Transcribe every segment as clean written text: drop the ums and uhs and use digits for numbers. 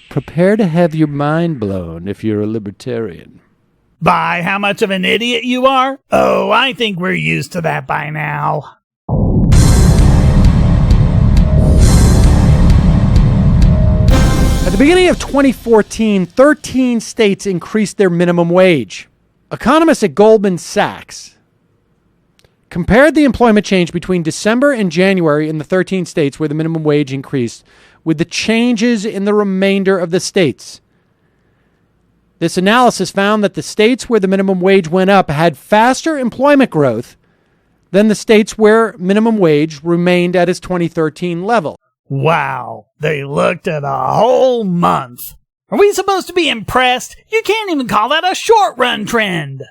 Prepare to have your mind blown if you're a libertarian. By how much of an idiot you are? Oh, I think we're used to that by now. At the beginning of 2014, 13 states increased their minimum wage. Economists at Goldman Sachs compared the employment change between December and January in the 13 states where the minimum wage increased with the changes in the remainder of the states. This analysis found that the states where the minimum wage went up had faster employment growth than the states where minimum wage remained at its 2013 level. Wow, they looked at a whole month. Are we supposed to be impressed? You can't even call that a short-run trend.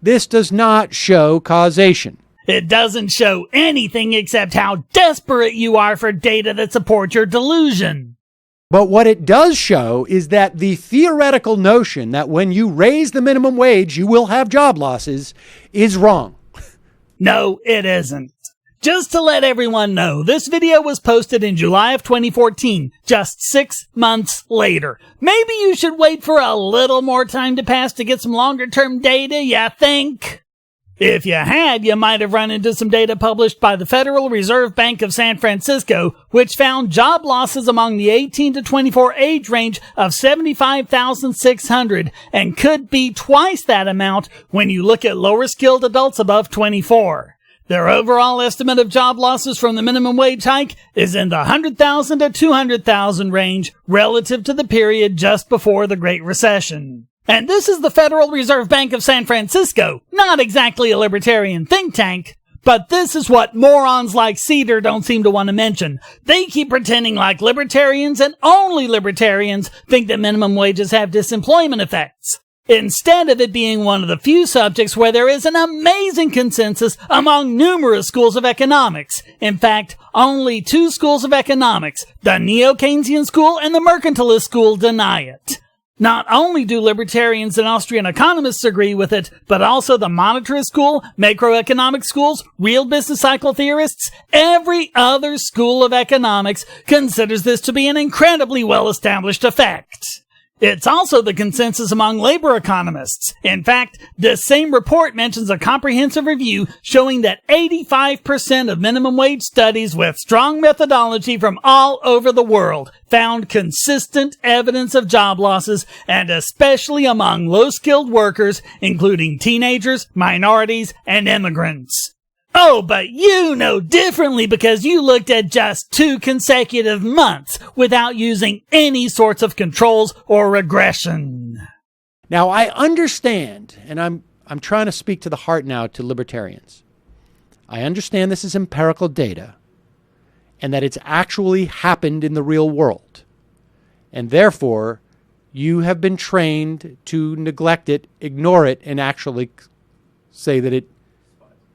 This does not show causation. It doesn't show anything except how desperate you are for data that supports your delusion. But what it does show is that the theoretical notion that when you raise the minimum wage, you will have job losses is wrong. No, it isn't. Just to let everyone know, this video was posted in July of 2014, just 6 months later. Maybe you should wait for a little more time to pass to get some longer-term data, you think? If you had, you might have run into some data published by the Federal Reserve Bank of San Francisco, which found job losses among the 18 to 24 age range of 75,600 and could be twice that amount when you look at lower-skilled adults above 24. Their overall estimate of job losses from the minimum wage hike is in the 100,000 to 200,000 range relative to the period just before the Great Recession. And this is the Federal Reserve Bank of San Francisco, not exactly a libertarian think tank. But this is what morons like Cedar don't seem to want to mention. They keep pretending like libertarians and only libertarians think that minimum wages have disemployment effects, instead of it being one of the few subjects where there is an amazing consensus among numerous schools of economics. In fact, only 2 schools of economics, the Neo-Keynesian school and the Mercantilist school, deny it. Not only do libertarians and Austrian economists agree with it, but also the monetarist school, macroeconomic schools, real business cycle theorists, every other school of economics considers this to be an incredibly well-established effect. It's also the consensus among labor economists. In fact, this same report mentions a comprehensive review showing that 85% of minimum wage studies with strong methodology from all over the world found consistent evidence of job losses, and especially among low-skilled workers, including teenagers, minorities, and immigrants. Oh, but you know differently because you looked at just 2 consecutive months without using any sorts of controls or regression. Now, I understand, and I'm trying to speak to the heart now to libertarians. I understand this is empirical data and that it's actually happened in the real world. And therefore, you have been trained to neglect it, ignore it, and actually say that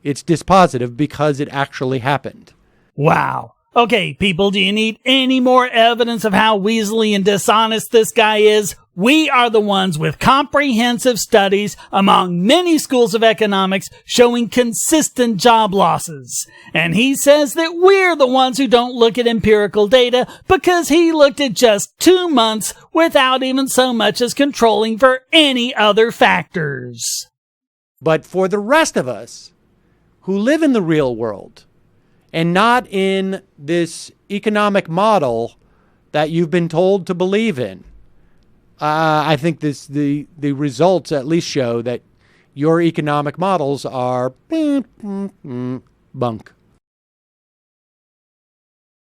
it's dispositive because it actually happened. Wow. Okay, people, do you need any more evidence of how weaselly and dishonest this guy is? We are the ones with comprehensive studies among many schools of economics showing consistent job losses. And he says that we're the ones who don't look at empirical data because he looked at just 2 months without even so much as controlling for any other factors. But for the rest of us who live in the real world and not in this economic model that you've been told to believe in, I think the results at least show that your economic models are bunk.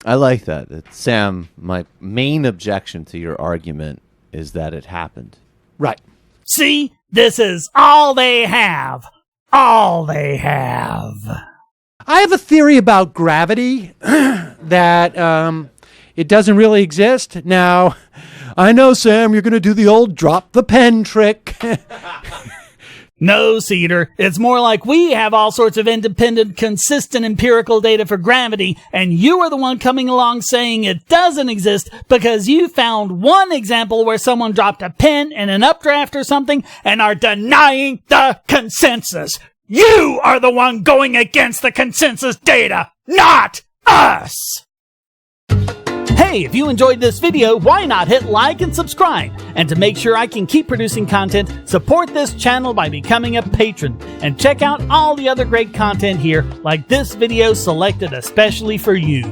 I like that. Sam, my main objection to your argument is that it happened. Right. See, this is all they have. All they have. I have a theory about gravity that it doesn't really exist. Now, I know, Sam, you're going to do the old drop the pen trick. No, Cedar. It's more like we have all sorts of independent, consistent empirical data for gravity, and you are the one coming along saying it doesn't exist because you found one example where someone dropped a pen in an updraft or something and are denying the consensus. You are the one going against the consensus data, not us! Hey, if you enjoyed this video, why not hit like and subscribe? And to make sure I can keep producing content, support this channel by becoming a patron. And check out all the other great content here, like this video selected especially for you.